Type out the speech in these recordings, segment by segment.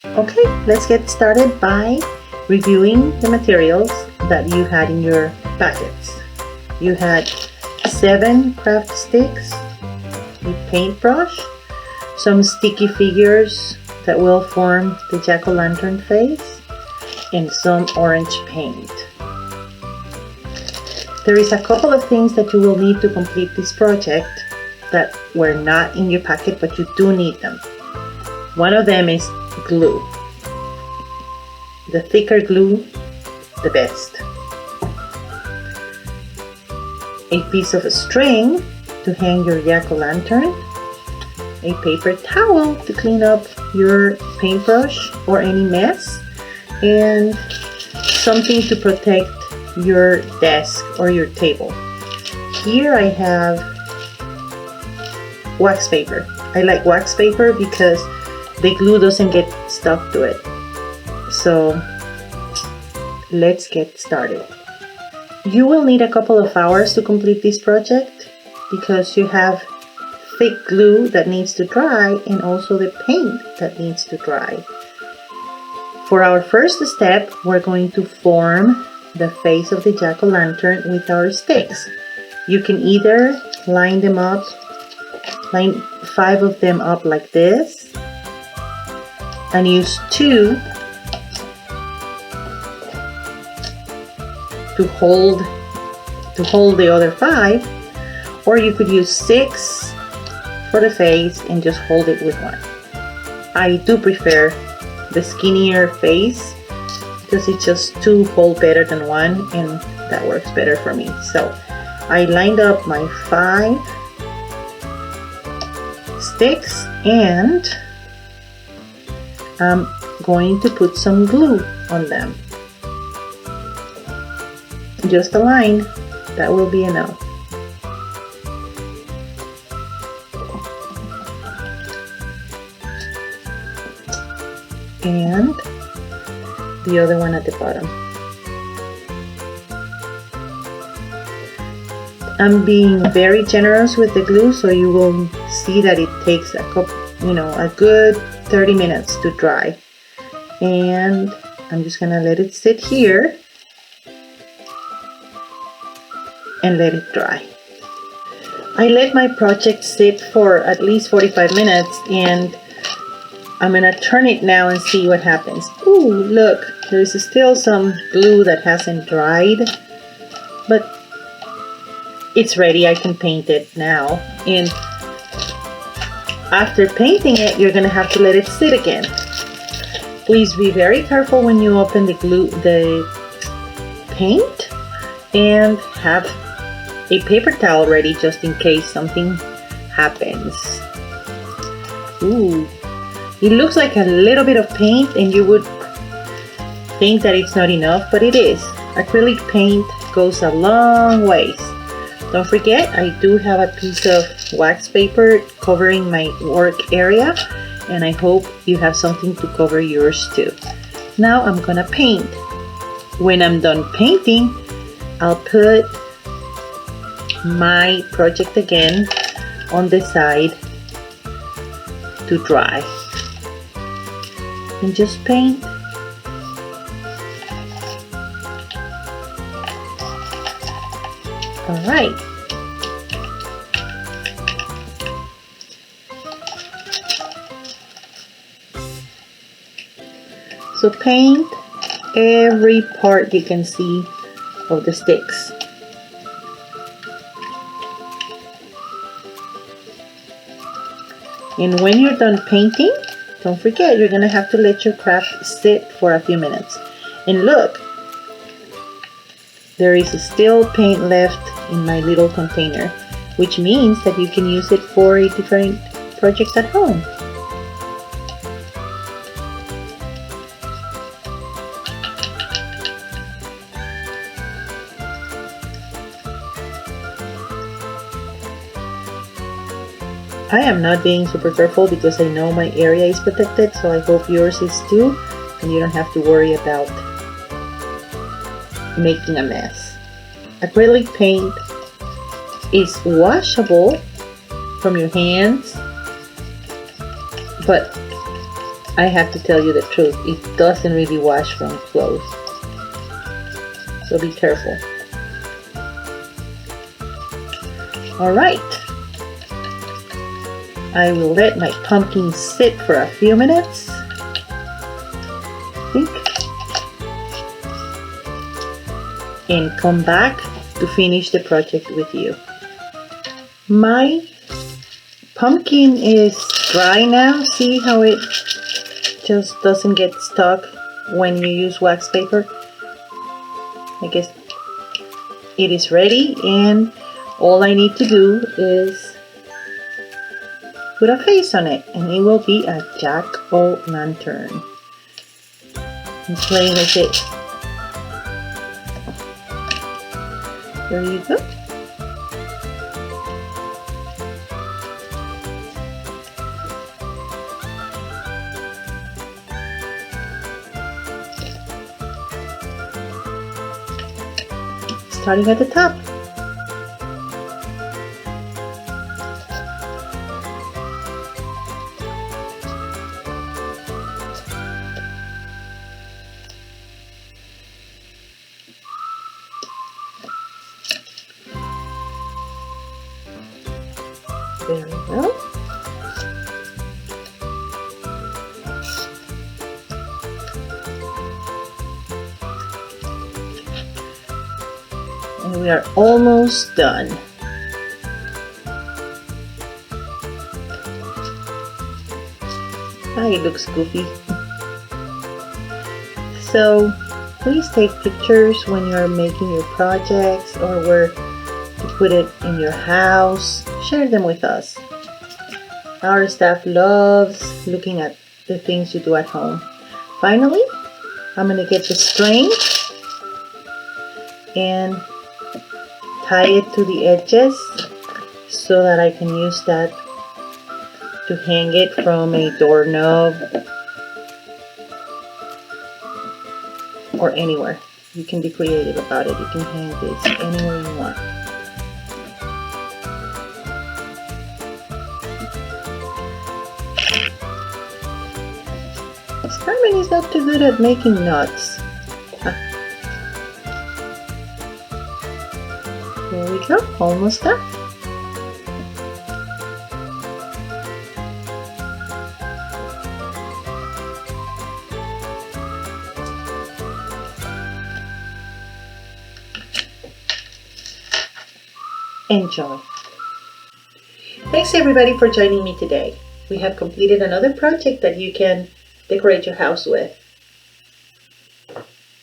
Okay, let's get started by reviewing the materials that you had in your packets. You had 7 craft sticks, a paintbrush, some sticky figures that will form the jack-o'-lantern face, and some orange paint. There is a couple of things that you will need to complete this project that were not in your packet, but you do need them. One of them is glue. The thicker glue, the best. A piece of string to hang your jack-o'-lantern, a paper towel to clean up your paintbrush or any mess, and something to protect your desk or your table. Here I have wax paper. I like wax paper because the glue doesn't get stuck to it. So let's get started. You will need a couple of hours to complete this project because you have thick glue that needs to dry and also the paint that needs to dry. For our first step, we're going to form the face of the jack-o'-lantern with our sticks. You can either line 5 of them up like this and use 2 to hold the other 5, or you could use 6 for the face and just hold it with 1. I do prefer the skinnier face because it's just 2 hold better than 1, and that works better for me. So I lined up my 5 sticks and I'm going to put some glue on them. Just a line, that will be enough. And the other one at the bottom. I'm being very generous with the glue, so you will see that it takes a good 30 minutes to dry. And I'm just gonna let it sit here and let it dry. I let my project sit for at least 45 minutes, and I'm gonna turn it now and see what happens. Ooh, look, there's still some glue that hasn't dried, but it's ready. I can paint it now. And after painting it, you're gonna have to let it sit again. Please be very careful when you open the paint, and have a paper towel ready just in case something happens. Ooh, it looks like a little bit of paint and you would think that it's not enough, but it is. Acrylic paint goes a long ways. Don't forget, I do have a piece of wax paper covering my work area, and I hope you have something to cover yours too. Now I'm gonna paint. When I'm done painting, I'll put my project again on the side to dry. And just paint. All right. So paint every part you can see of the sticks. And when you're done painting, don't forget, you're gonna have to let your craft sit for a few minutes. And look, there is still paint left in my little container, which means that you can use it for a different project at home. I am not being super careful because I know my area is protected, so I hope yours is too, and you don't have to worry about making a mess. Acrylic paint is washable from your hands, but I have to tell you the truth, it doesn't really wash from clothes. So be careful. Alright. I will let my pumpkin sit for a few minutes. I think. And come back to finish the project with you. My pumpkin is dry now. See how it just doesn't get stuck when you use wax paper? I guess it is ready, and all I need to do is put a face on it, and it will be a jack-o'-lantern. I'm playing with it. There you go. Starting at the top. There we go. And we are almost done. Ah, it looks goofy. So please take pictures when you're making your projects or where to put it in your house. Share them with us. Our staff loves looking at the things you do at home. Finally, I'm going to get the string and tie it to the edges so that I can use that to hang it from a doorknob or anywhere. You can be creative about it. You can hang this anywhere you want. Carmen is not too good at making knots. There we go, almost done. Enjoy. Thanks everybody for joining me today. We have completed another project that you can decorate your house with.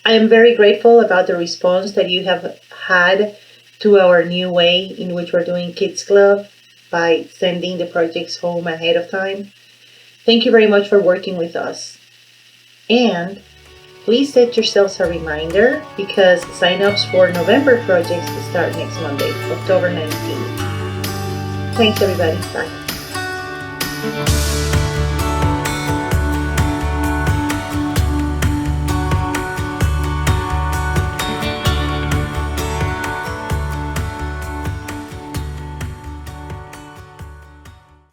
I am very grateful about the response that you have had to our new way in which we're doing Kids Club by sending the projects home ahead of time. Thank you very much for working with us. And please set yourselves a reminder because sign-ups for November projects will start next Monday, October 19th. Thanks everybody. Bye.